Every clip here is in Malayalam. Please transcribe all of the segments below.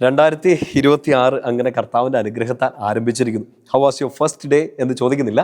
2026 അങ്ങനെ കർത്താവിൻ്റെ അനുഗ്രഹത്താൽ ആരംഭിച്ചിരിക്കുന്നു. How was your first day എന്ന് ചോദിക്കുന്നില്ല.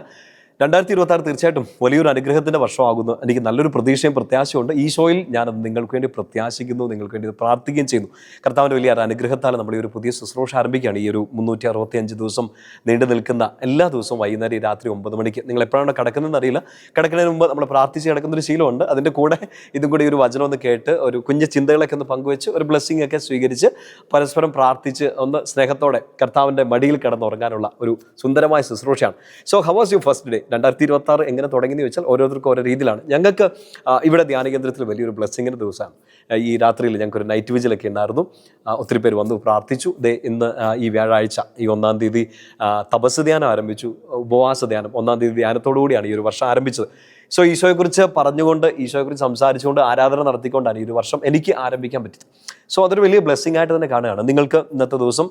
2026 തീർച്ചയായിട്ടും വലിയൊരു അനുഗ്രഹത്തിൻ്റെ വർഷമാകുന്നു. എനിക്ക് നല്ലൊരു പ്രതീക്ഷയും പ്രത്യാശയുണ്ട്. ഈ ഷോയിൽ ഞാനത് നിങ്ങൾക്ക് വേണ്ടി പ്രത്യാശിക്കുന്നു, നിങ്ങൾക്ക് വേണ്ടി പ്രാർത്ഥിക്കുകയും ചെയ്യുന്നു. കർത്താവിൻ്റെ വലിയ അനുഗ്രഹത്താൽ നമ്മൾ ഈ ഒരു പുതിയ ശുശ്രൂഷ ആരംഭിക്കുകയാണ്. ഈ ഒരു 365 ദിവസം നീണ്ടു നിൽക്കുന്ന എല്ലാ ദിവസവും വൈകുന്നേരം രാത്രി 9 മണിക്ക്. നിങ്ങൾ എപ്പോഴാണ് കിടക്കുന്നതെന്ന് അറിയില്ല. കിടക്കുന്നതിന് മുമ്പ് നമ്മൾ പ്രാർത്ഥിച്ച് കിടക്കുന്നൊരു ശീലമുണ്ട്. അതിൻ്റെ കൂടെ ഇതും കൂടി ഒരു വചനം ഒന്ന് കേട്ട് ഒരു കുഞ്ഞു ചിന്തകളൊക്കെ ഒന്ന് പങ്കുവെച്ച് ഒരു ബ്ലെസ്സിങ് ഒക്കെ സ്വീകരിച്ച് പരസ്പരം പ്രാർത്ഥിച്ച് ഒന്ന് സ്നേഹത്തോടെ കർത്താവിൻ്റെ മടിയിൽ കിടന്നുറങ്ങാനുള്ള ഒരു സുന്ദരമായ ശുശ്രൂഷയാണ്. So how was your first day? 2026 എങ്ങനെ തുടങ്ങിയെന്ന് വെച്ചാൽ ഓരോരുത്തർക്കും ഓരോ രീതിയിലാണ്. ഞങ്ങൾക്ക് ഇവിടെ ധ്യാന കേന്ദ്രത്തിൽ വലിയൊരു ബ്ലെസ്സിങ്ങിൻ്റെ ദിവസമാണ്. ഈ രാത്രിയിൽ ഞങ്ങൾക്കൊരു നൈറ്റ് വിജിലൊക്കെ ഉണ്ടായിരുന്നു. ഒത്തിരി പേര് വന്നു പ്രാർത്ഥിച്ചു. ഇന്ന് ഈ വ്യാഴാഴ്ച ഈ 1-ാം തീയതി തപസ് ധ്യാനം ആരംഭിച്ചു. ഉപവാസ ധ്യാനം 1-ാം തീയതി ധ്യാനത്തോടു കൂടിയാണ് ഈ ഒരു വർഷം ആരംഭിച്ചത്. സോ ഈശോയെക്കുറിച്ച് പറഞ്ഞുകൊണ്ട്, ഈശോയെക്കുറിച്ച് സംസാരിച്ചുകൊണ്ട്, ആരാധന നടത്തിക്കൊണ്ടാണ് ഈ ഒരു വർഷം എനിക്ക് ആരംഭിക്കാൻ പറ്റിയത്. സോ അതൊരു വലിയ ബ്ലെസ്സിങ് ആയിട്ട് തന്നെ കാണുകയാണ്. നിങ്ങൾക്ക് ഇന്നത്തെ ദിവസം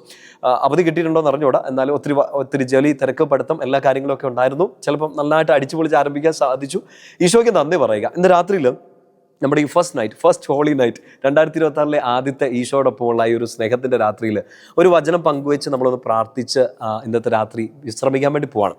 അവധി കിട്ടിയിട്ടുണ്ടോ എന്ന് അറിഞ്ഞുകൂടാ. എന്നാലും ഒത്തിരി ജോലി, തിരക്ക്, പഠിത്തം എല്ലാ കാര്യങ്ങളൊക്കെ ഉണ്ടായിരുന്നു. ചിലപ്പം നന്നായിട്ട് അടിച്ചു പൊളിച്ച് ആരംഭിക്കാൻ സാധിച്ചു. ഈശോയ്ക്ക് നന്ദി പറയുക. ഇന്ന് രാത്രിയിൽ നമ്മുടെ ഈ ഫസ്റ്റ് ഹോളി നൈറ്റ് 2026 ആദ്യത്തെ ഈശോയോടൊപ്പമുള്ള ഈ ഒരു സ്നേഹത്തിൻ്റെ രാത്രിയിൽ ഒരു വചനം പങ്കുവെച്ച് നമ്മളൊന്ന് പ്രാർത്ഥിച്ച് ഇന്നത്തെ രാത്രി വിശ്രമിക്കാൻ വേണ്ടി പോവാണ്.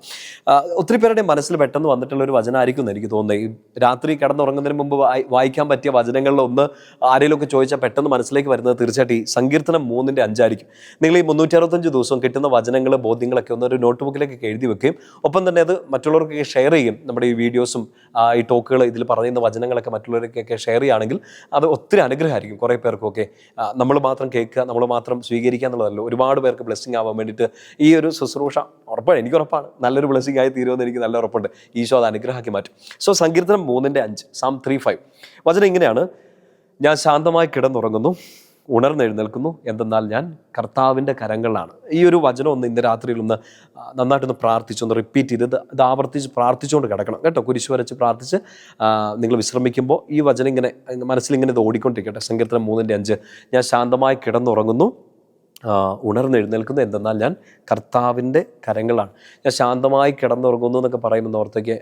ഒത്തിരി പേരുടെ മനസ്സിൽ പെട്ടെന്ന് വന്നിട്ടുള്ള ഒരു വചനമായിരിക്കും എന്ന് എനിക്ക് തോന്നുന്നത്. ഈ രാത്രി കിടന്നുറങ്ങുന്നതിന് മുമ്പ് വായിക്കാൻ പറ്റിയ വചനങ്ങളിലൊന്ന് ആരെങ്കിലുമൊക്കെ ചോദിച്ചാൽ പെട്ടെന്ന് മനസ്സിലേക്ക് വരുന്നത് തീർച്ചയായിട്ടും ഈ സങ്കീർത്തനം 3:5 ആയിരിക്കും. നിങ്ങൾ ഈ 365 ദിവസവും കിട്ടുന്ന വചനങ്ങൾ, ബോധ്യങ്ങളൊക്കെ ഒന്ന് ഒരു നോട്ട് ബുക്കിലേക്കൊക്കെ എഴുതി വെക്കുകയും ഒപ്പം തന്നെ അത് മറ്റുള്ളവർക്കൊക്കെ ഷെയർ ചെയ്യും. നമ്മുടെ ഈ വീഡിയോസും ഈ ടോക്കുകൾ, ഇതിൽ പറയുന്ന വചനങ്ങളൊക്കെ മറ്റുള്ളവർക്കൊക്കെ ഷെയർ ചെയ്യുകയാണെങ്കിൽ അത് ഒത്തിരി അനുഗ്രഹമായിരിക്കും. കുറേ പേർക്കൊക്കെ നമ്മൾ മാത്രം കേൾക്കുക, നമ്മൾ മാത്രം സ്വീകരിക്കുക എന്നുള്ളതല്ലോ, ഒരുപാട് പേർക്ക് ബ്ലെസ്സിങ് ആവാൻ വേണ്ടിയിട്ട് ഈ ഒരു ശുശ്രൂഷ എനിക്ക് ഉറപ്പാണ് നല്ലൊരു ബ്ലെസ്സിങ് ആയി തീരുമെന്ന് എനിക്ക് നല്ല ഉറപ്പുണ്ട്. ഈശോ അത് അനുഗ്രഹമാക്കി മാറ്റും. സോ സങ്കീർത്തനം 3:5, Psalm 3:5 വചനം ഇങ്ങനെയാണ്: ഞാൻ ശാന്തമായി കിടന്നുറങ്ങുന്നു, ഉണർന്നെഴുന്നേൽക്കുന്നു, എന്തെന്നാൽ ഞാൻ കർത്താവിൻ്റെ കരങ്ങളിലാണ്. ഈ ഒരു വചനം ഒന്ന് ഇന്ന് രാത്രിയിൽ ഒന്ന് നന്നായിട്ടൊന്ന് പ്രാർത്ഥിച്ചൊന്ന് റിപ്പീറ്റ് ചെയ്ത് ഇത് ആവർത്തിച്ച് പ്രാർത്ഥിച്ചുകൊണ്ട് കിടക്കണം കേട്ടോ. കുരിശ് വരച്ച് പ്രാർത്ഥിച്ച് നിങ്ങൾ വിശ്രമിക്കുമ്പോൾ ഈ വചനം ഇങ്ങനെ മനസ്സിലിങ്ങനെ ഇത് ഓടിക്കൊണ്ടിരിക്കട്ടെ. സങ്കീർത്തനം 3:5 ഞാൻ ശാന്തമായി കിടന്നുറങ്ങുന്നു, ഉണർന്നെഴുന്നേൽക്കുന്നു, എന്തെന്നാൽ ഞാൻ കർത്താവിൻ്റെ കരങ്ങളാണ്. ഞാൻ ശാന്തമായി കിടന്നുറങ്ങുന്നു എന്നൊക്കെ പറയുമ്പോൾ ഓർത്തേക്ക്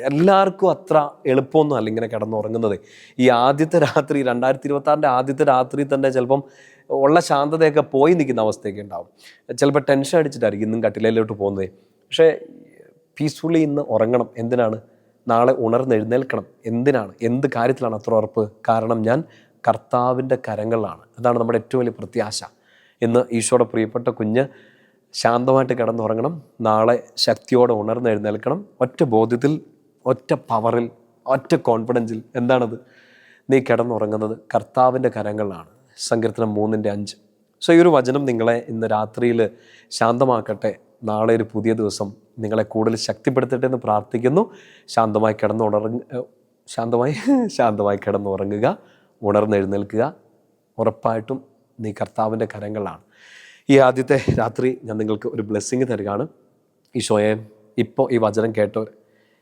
എല്ലാവർക്കും അത്ര എളുപ്പമൊന്നും അല്ല ഇങ്ങനെ കിടന്നുറങ്ങുന്നത്. ഈ ആദ്യത്തെ രാത്രി 2026 ആദ്യത്തെ രാത്രി തന്നെ ചിലപ്പം ഉള്ള ശാന്തതയൊക്കെ പോയി നിൽക്കുന്ന അവസ്ഥയൊക്കെ ഉണ്ടാവും. ചിലപ്പോൾ ടെൻഷൻ അടിച്ചിട്ടായിരിക്കും ഇന്നും കട്ടിലയിലോട്ട് പോകുന്നത്. പക്ഷേ പീസ്ഫുള്ളി ഇന്ന് ഉറങ്ങണം. എന്തിനാണ്? നാളെ ഉണർന്നെഴുന്നേൽക്കണം. എന്തിനാണ്? എന്ത് കാര്യത്തിലാണ് അത്ര ഉറപ്പ്? കാരണം ഞാൻ കർത്താവിൻ്റെ കരങ്ങളിലാണ്. അതാണ് നമ്മുടെ ഏറ്റവും വലിയ പ്രത്യാശ. ഇന്ന് ഈശോയുടെ പ്രിയപ്പെട്ട കുഞ്ഞ് ശാന്തമായിട്ട് കിടന്നുറങ്ങണം. നാളെ ശക്തിയോടെ ഉണർന്നെഴുന്നേൽക്കണം. ഒറ്റ ബോധ്യത്തിൽ, ഒറ്റ പവറിൽ, ഒറ്റ കോൺഫിഡൻസിൽ. എന്താണത്? നീ കിടന്നുറങ്ങുന്നത് കർത്താവിൻ്റെ കരങ്ങളിലാണ്. സങ്കീർത്തനം 3:5. സോ ഈ ഒരു വചനം നിങ്ങളെ ഇന്ന് രാത്രിയിൽ ശാന്തമാക്കട്ടെ. നാളെ ഒരു പുതിയ ദിവസം നിങ്ങളെ കൂടുതൽ ശക്തിപ്പെടുത്തട്ടെ എന്ന് പ്രാർത്ഥിക്കുന്നു. ശാന്തമായി കിടന്നുറങ്ങുക, ഉണർന്നെഴുന്നേൽക്കുക. ഉറപ്പായിട്ടും നീ കർത്താവിൻ്റെ കരങ്ങളിലാണ്. ഈ ആദ്യത്തെ രാത്രി ഞാൻ നിങ്ങൾക്ക് ഒരു ബ്ലെസ്സിങ് തരികയാണ്. ഈശോയെ, ഇപ്പോൾ ഈ വചനം കേട്ടവർ,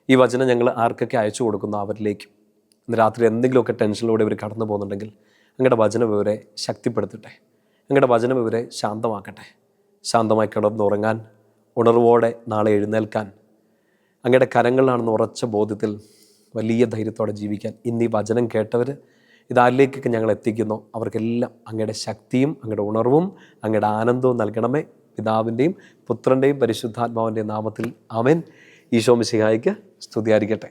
ഈ വചനം ഞങ്ങൾ ആർക്കൊക്കെ അയച്ചു കൊടുക്കുന്നു അവരിലേക്ക് ഇന്ന് രാത്രി എന്തെങ്കിലുമൊക്കെ ടെൻഷനിലൂടെ ഇവർ കടന്നു പോകുന്നുണ്ടെങ്കിൽ അങ്ങയുടെ വചനം ഇവരെ ശക്തിപ്പെടുത്തട്ടെ. അങ്ങയുടെ വചനം ഇവരെ ശാന്തമാക്കട്ടെ. ശാന്തമായി കിടന്നുറങ്ങാൻ, ഉണർവോടെ നാളെ എഴുന്നേൽക്കാൻ, അങ്ങയുടെ കരങ്ങളിലാണെന്ന് ഉറച്ച ബോധ്യത്തിൽ വലിയ ധൈര്യത്തോടെ ജീവിക്കാൻ ഇന്ന് ഈ വചനം കേട്ടവർ ഇതാരിലേക്കൊക്കെ ഞങ്ങൾ എത്തിക്കുന്നു അവർക്കെല്ലാം അങ്ങയുടെ ശക്തിയും അങ്ങയുടെ ഉണർവും അങ്ങയുടെ ആനന്ദവും നൽകണമേ. പിതാവിൻ്റെയും പുത്രൻ്റെയും പരിശുദ്ധാത്മാവിൻ്റെയും നാമത്തിൽ ആമേൻ. ഈശോ മിശിഹായ്ക്ക് സ്തുതിയായിരിക്കട്ടെ.